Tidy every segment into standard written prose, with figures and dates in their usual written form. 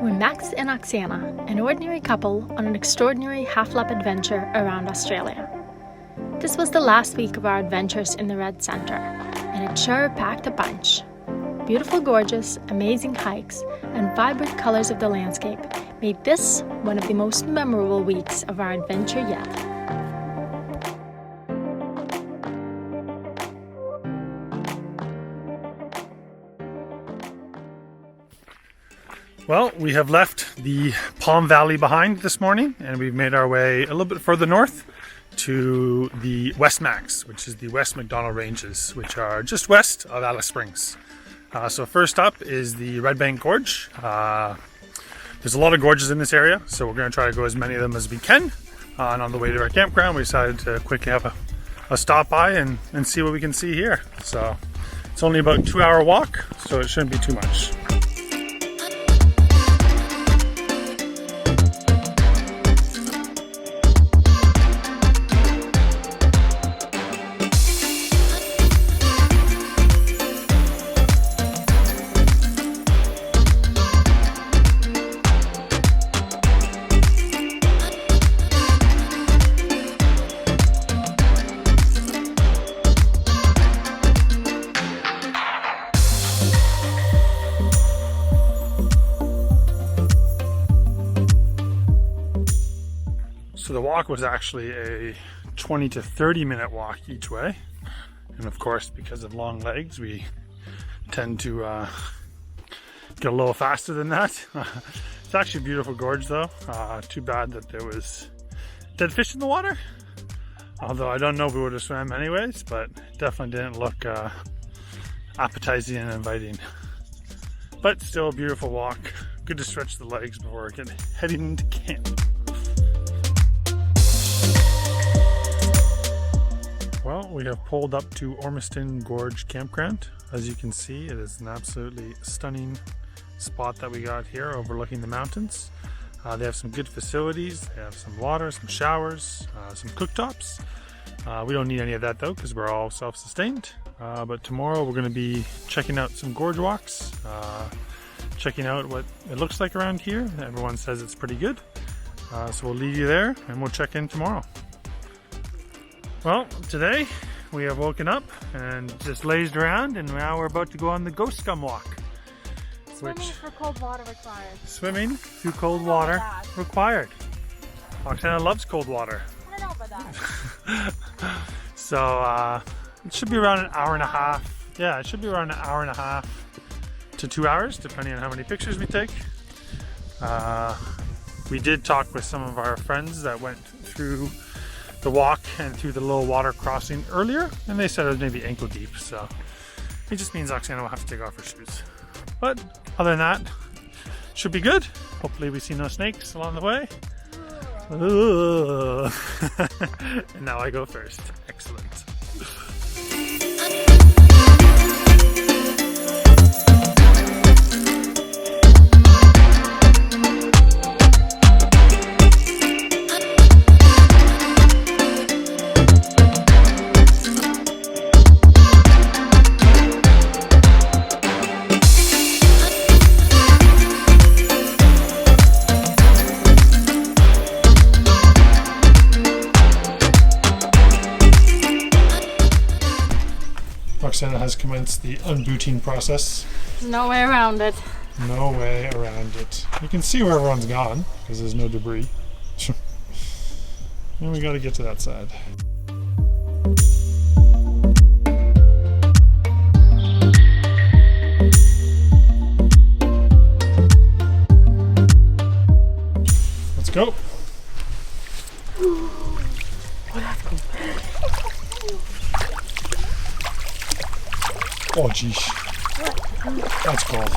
We're Max and Oksana, an ordinary couple on an extraordinary half-lap adventure around Australia. This was the last week of our adventures in the Red Centre, and it sure packed a punch. Beautiful gorges, amazing hikes, and vibrant colours of the landscape made this one of the most memorable weeks of our adventure yet. Well, we have left the Palm Valley behind this morning, and we've made our way a little bit further north to the West Max, which is the West MacDonnell Ranges, which are just west of Alice Springs. So first up is the Bank Gorge. There's a lot of gorges in this area, so we're going to try to go as many of them as we can. And on the way to our campground, we decided to quickly have a stop by and see what we can see here. So it's only about a 2-hour walk, so it shouldn't be too much. So the walk was actually a 20 to 30 minute walk each way. And of course, because of long legs, we tend to get a little faster than that. It's actually a beautiful gorge though. Too bad that there was dead fish in the water. Although I don't know if we would have swam anyways, but definitely didn't look appetizing and inviting. But still a beautiful walk. Good to stretch the legs before heading into camp. Well, we have pulled up to Ormiston Gorge Campground. As you can see, it is an absolutely stunning spot that we got here overlooking the mountains. They have some good facilities. They have some water, some showers, some cooktops. We don't need any of that though because we're all self-sustained. But tomorrow we're going to be checking out some gorge walks, checking out what it looks like around here. Everyone says it's pretty good. So we'll leave you there and we'll check in tomorrow. Well, today we have woken up and just lazed around, and now we're about to go on the Ghost Scum Walk. Swimming for cold water required. Swimming through cold water required. Roxana loves cold water. I don't know about that. So it should be around an hour and a half. Yeah, it should be around an hour and a half to 2 hours, depending on how many pictures we take. We did talk with some of our friends that went through the walk and through the little water crossing earlier, and they said it was maybe ankle deep, so it just means Oksana will have to take off her shoes. But other than that, should be good. Hopefully we see no snakes along the way. And now I go first. Excellent. Roxana has commenced the unbooting process. No way around it. No way around it. You can see where everyone's gone because there's no debris. And we got to get to that side. Let's go. Oh, that's cool. Oh geez. That's cold.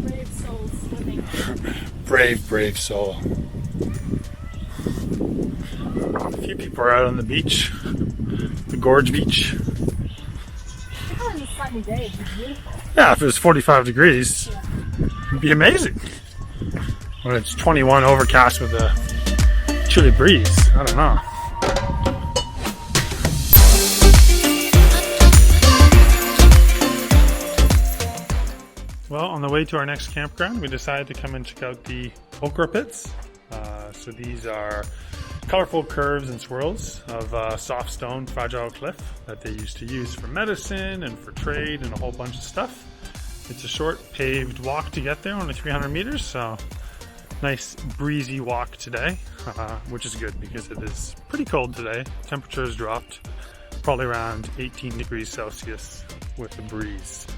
Brave soul swimming. Brave soul. A few people are out on the beach. The Gorge Beach. On a sunny day, it'd be beautiful. Yeah, if it was 45 degrees, it'd be amazing. When it's 21 overcast with a chilly breeze, I don't know. Well, on the way to our next campground, we decided to come and check out the Okra Pits. So these are colorful curves and swirls of soft stone, fragile cliff that they used to use for medicine and for trade and a whole bunch of stuff. It's a short paved walk to get there, only 300 meters, so nice breezy walk today, which is good because it is pretty cold today. Temperature has dropped probably around 18 degrees Celsius with the breeze.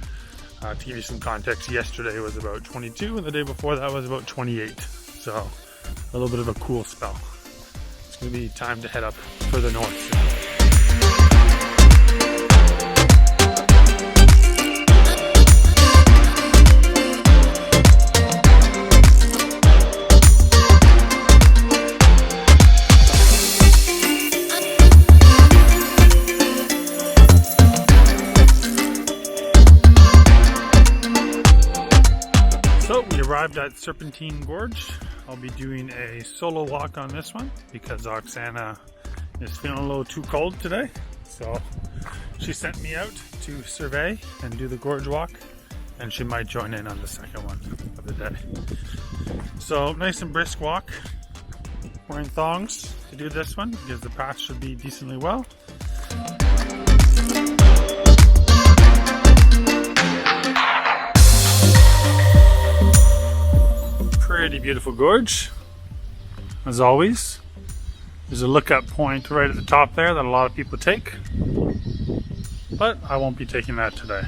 To give you some context, yesterday was about 22 and the day before that was about 28. So a little bit of a cool spell. It's going to be time to head up further north. So we arrived at Serpentine Gorge. I'll be doing a solo walk on this one because Oksana is feeling a little too cold today. So she sent me out to survey and do the Gorge Walk, and she might join in on the second one of the day. So nice and brisk walk. Wearing thongs to do this one because the path should be decently well. Pretty beautiful gorge, as always. There's a lookup point right at the top there that a lot of people take, but I won't be taking that today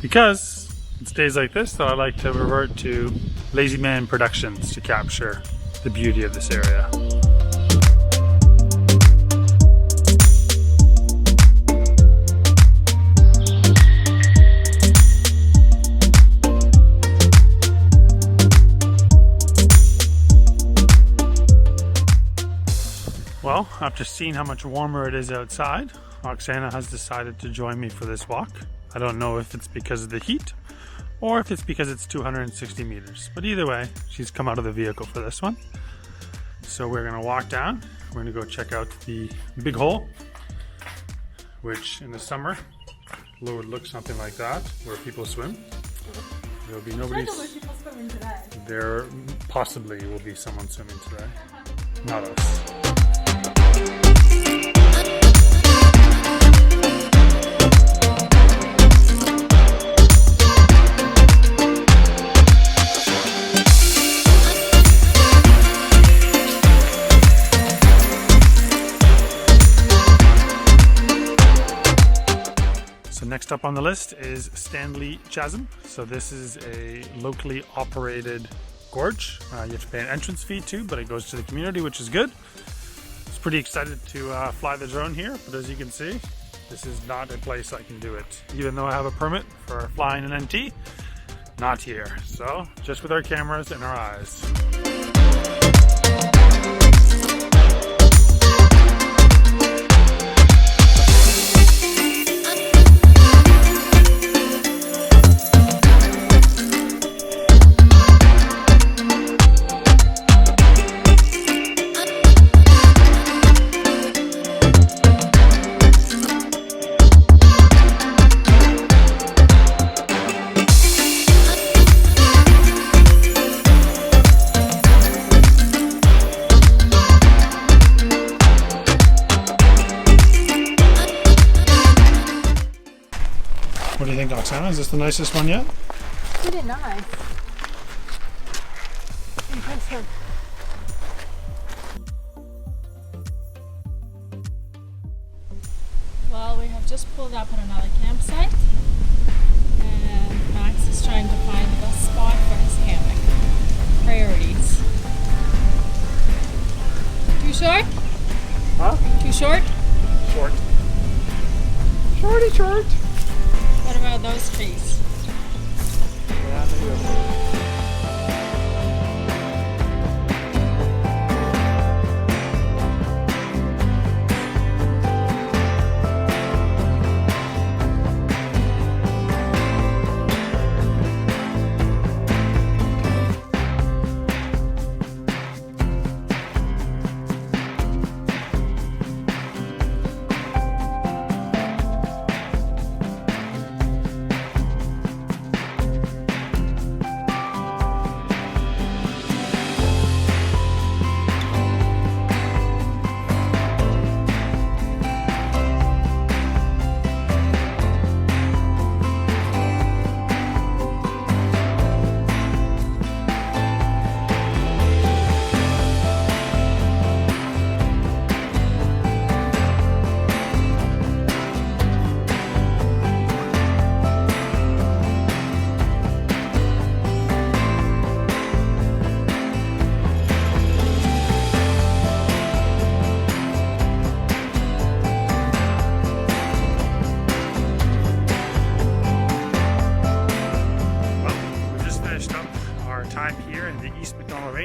because it's days like this that I like to revert to lazy man productions to capture the beauty of this area. Well, after seeing how much warmer it is outside, Roxana has decided to join me for this walk. I don't know if it's because of the heat or if it's because it's 260 meters, but either way, she's come out of the vehicle for this one. So we're gonna walk down. We're gonna go check out the big hole, which in the summer would look something like that, where people swim. There'll be nobody. There possibly will be someone swimming today, not us. So next up on the list is Stanley Chasm. So this is a locally operated gorge. You have to pay an entrance fee too, but it goes to the community, which is good. Pretty excited to fly the drone here, but as you can see, this is not a place I can do it. Even though I have a permit for flying an NT, not here. So just with our cameras and our eyes. What do you think, Oksana? Is this the nicest one yet? Pretty nice. Impressive. Well, we have just pulled up at another campsite, and Max is trying to find the best spot for his camping. Priorities. Too short? Huh? Too short? Short. Shorty short. What about those trees? Yeah, maybe.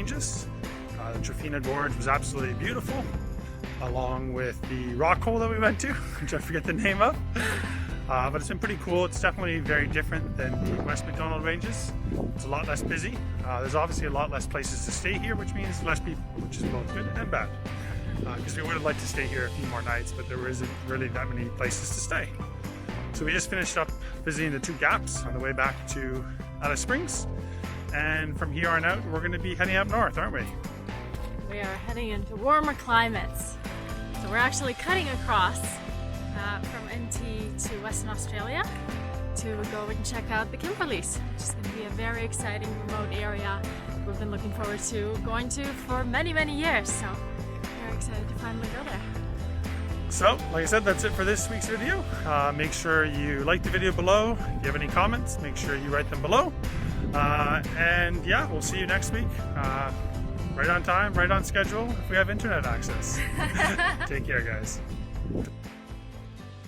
Ranges. The Troopy Gorge was absolutely beautiful, along with the rock hole that we went to, which I forget the name of. But it's been pretty cool. It's definitely very different than the West MacDonnell Ranges. It's a lot less busy. There's obviously a lot less places to stay here, which means less people, which is both good and bad. Because we would have liked to stay here a few more nights, but there isn't really that many places to stay. So we just finished up visiting the two gaps on the way back to Alice Springs. And from here on out, we're going to be heading up north, aren't we? We are heading into warmer climates. So we're actually cutting across from NT to Western Australia to go and check out the Kimberleys, which is going to be a very exciting remote area we've been looking forward to going to for many, many years. So very excited to finally go there. So, like I said, that's it for this week's video. Make sure you like the video below. If you have any comments, make sure you write them below. And yeah, we'll see you next week. Right on time, right on schedule, if we have internet access. Take care, guys.